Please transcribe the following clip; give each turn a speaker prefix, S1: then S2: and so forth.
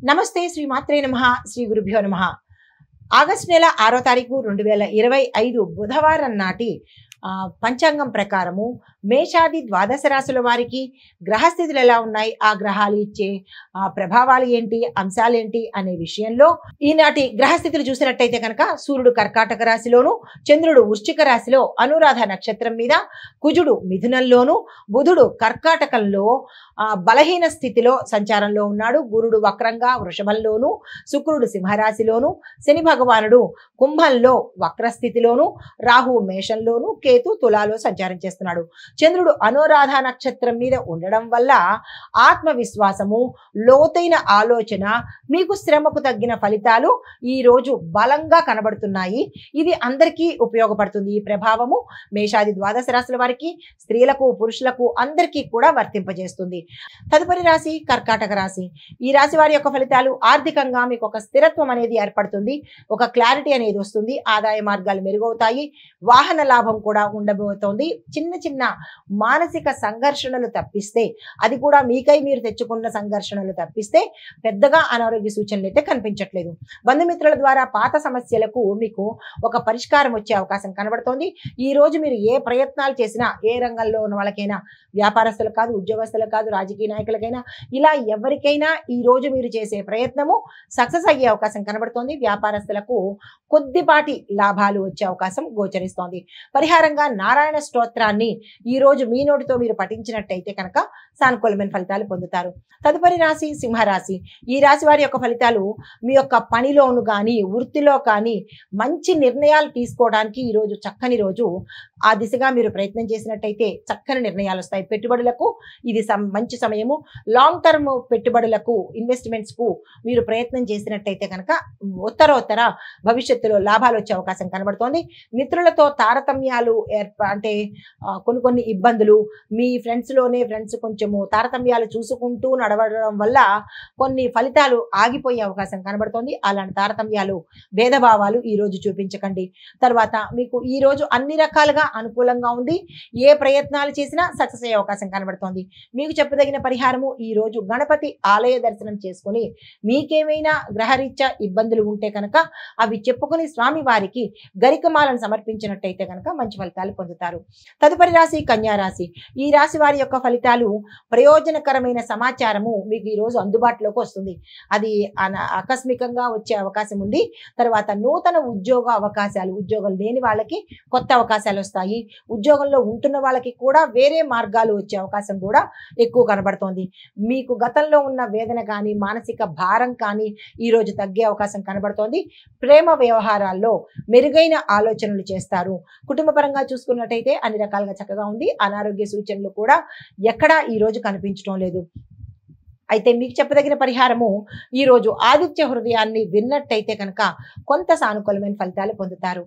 S1: నమస్తే శ్రీ మాత్రే నమః శ్రీ గురుభ్యో నమః ఆగస్టు నెల 6వ తారీఖు 2025 బుధవారం నాటి పంచాంగం ప్రకారము మేషాది ద్వాదశ రాశుల వారికి గ్రహస్థితులు ఎలా ఉన్నాయి, ఆ గ్రహాలు ఇచ్చే ప్రభావాలు ఏంటి, అంశాలు ఏంటి అనే విషయంలో ఈనాటి గ్రహస్థితులు చూసినట్టయితే కనుక సూర్యుడు కర్కాటక రాశిలోను, చంద్రుడు వృశ్చిక రాశిలో అనురాధ నక్షత్రం మీద, కుజుడు మిథునంలోను, బుధుడు కర్కాటకంలో బలహీన స్థితిలో సంచారంలో ఉన్నాడు, గురుడు వక్రంగా వృషభంలోను, శుక్రుడు సింహరాశిలోను, శని భగవానుడు కుంభంలో వక్రస్థితిలోను, రాహు మేషంలోను, కేతు తులాలో సంచారం చేస్తున్నాడు. చంద్రుడు అనురాధ నక్షత్రం మీద ఉండడం వల్ల ఆత్మవిశ్వాసము, లోతైన ఆలోచన, మీకు శ్రమకు తగ్గిన ఫలితాలు ఈ రోజు బలంగా కనబడుతున్నాయి. ఇది అందరికీ ఉపయోగపడుతుంది. ఈ ప్రభావము మేషాది ద్వాదశ రాశుల వారికి, స్త్రీలకు, పురుషులకు అందరికీ కూడా వర్తింపజేస్తుంది. తదుపరి రాశి కర్కాటక రాశి. ఈ రాశి వారి యొక్క ఫలితాలు ఆర్థికంగా మీకు ఒక స్థిరత్వం అనేది ఏర్పడుతుంది, ఒక క్లారిటీ అనేది వస్తుంది, ఆదాయ మార్గాలు మెరుగవుతాయి, వాహన లాభం కూడా ఉండబోతోంది. చిన్న చిన్న మానసిక సంఘర్షణలు తప్పిస్తే, అది కూడా మీకై మీరు తెచ్చుకున్న సంఘర్షణలు తప్పిస్తే పెద్దగా అనారోగ్య సూచనలు అయితే కనిపించట్లేదు. బంధుమిత్రుల ద్వారా పాత సమస్యలకు మీకు ఒక పరిష్కారం వచ్చే అవకాశం కనబడుతోంది. ఈ రోజు మీరు ఏ ప్రయత్నాలు చేసినా, ఏ రంగంలో ఉన్న వాళ్ళకైనా, వ్యాపారస్తులకు కాదు, ఉద్యోగస్తులకు కాదు, రాజకీయ నాయకులకైనా, ఇలా ఎవరికైనా ఈ రోజు మీరు చేసే ప్రయత్నము సక్సెస్ అయ్యే అవకాశం కనబడుతోంది. వ్యాపారస్తులకు కొద్దిపాటి లాభాలు వచ్చే అవకాశం గోచరిస్తోంది. పరిహారంగా నారాయణ స్తోత్రాన్ని ఈ రోజు మీ నోటితో మీరు పఠించినట్టయితే కనుక సానుకూలమైన ఫలితాలు పొందుతారు. తదుపరి రాశి సింహరాశి. ఈ రాశి వారి యొక్క ఫలితాలు మీ యొక్క పనిలోను కానీ, వృత్తిలో కానీ మంచి నిర్ణయాలు తీసుకోవడానికి ఈ రోజు చక్కని రోజు. ఆ దిశగా మీరు ప్రయత్నం చేసినట్టయితే చక్కని నిర్ణయాలు వస్తాయి. పెట్టుబడులకు ఇది మంచి సమయము. లాంగ్ టర్మ్ పెట్టుబడులకు, ఇన్వెస్ట్మెంట్స్ కు మీరు ప్రయత్నం చేసినట్టయితే కనుక ఉత్తరోత్తర భవిష్యత్తులో లాభాలు వచ్చే అవకాశం కనబడుతోంది. మిత్రులతో తారతమ్యాలు అంటే కొన్ని ఇబ్బందులు, మీ ఫ్రెండ్స్ కొంచెము తారతమ్యాలు చూసుకుంటూ నడవడం వల్ల కొన్ని ఫలితాలు ఆగిపోయే అవకాశం కనబడుతోంది. అలాంటి తారతమ్యాలు, భేదభావాలు ఈ రోజు చూపించకండి. తర్వాత మీకు ఈ రోజు అన్ని రకాలుగా అనుకూలంగా ఉంది. ఏ ప్రయత్నాలు చేసినా సక్సెస్ అయ్యే అవకాశం కనబడుతోంది. మీకు చెప్పదగిన పరిహారము ఈ రోజు గణపతి ఆలయ దర్శనం చేసుకుని, మీకేమైనా గ్రహరీత్యా ఇబ్బందులు ఉంటే కనుక అవి చెప్పుకుని స్వామి వారికి గరికమాలను సమర్పించినట్టయితే కనుక మంచి ఫలితాలు పొందుతారు. తదుపరి రాశి కన్యా రాశి. ఈ రాశి వారి యొక్క ఫలితాలు ప్రయోజనకరమైన సమాచారము మీకు ఈ రోజు అందుబాటులోకి వస్తుంది. అది ఆకస్మికంగా వచ్చే అవకాశం ఉంది. తర్వాత నూతన ఉద్యోగ అవకాశాలు, ఉద్యోగం లేని వాళ్ళకి కొత్త అవకాశాలు వస్తాయి. ఉద్యోగంలో ఉంటున్న వాళ్ళకి కూడా వేరే మార్గాలు వచ్చే అవకాశం కూడా ఎక్కువ కనబడుతోంది. మీకు గతంలో ఉన్న వేదన కానీ, మానసిక భారం కానీ ఈ రోజు తగ్గే అవకాశం కనబడుతోంది. ప్రేమ వ్యవహారాల్లో మెరుగైన ఆలోచనలు చేస్తారు. కుటుంబ పరంగా చూసుకున్నట్టయితే అన్ని రకాలుగా చక్కగా ఉంది. అనారోగ్య సూచనలు కూడా ఎక్కడా ఈ రోజు కనిపించడం లేదు. అయితే మీకు చెప్పదగిన పరిహారము ఈ రోజు ఆదిత్య హృదయాన్ని విన్నట్టయితే కనుక కొంత సానుకూలమైన ఫలితాలు పొందుతారు.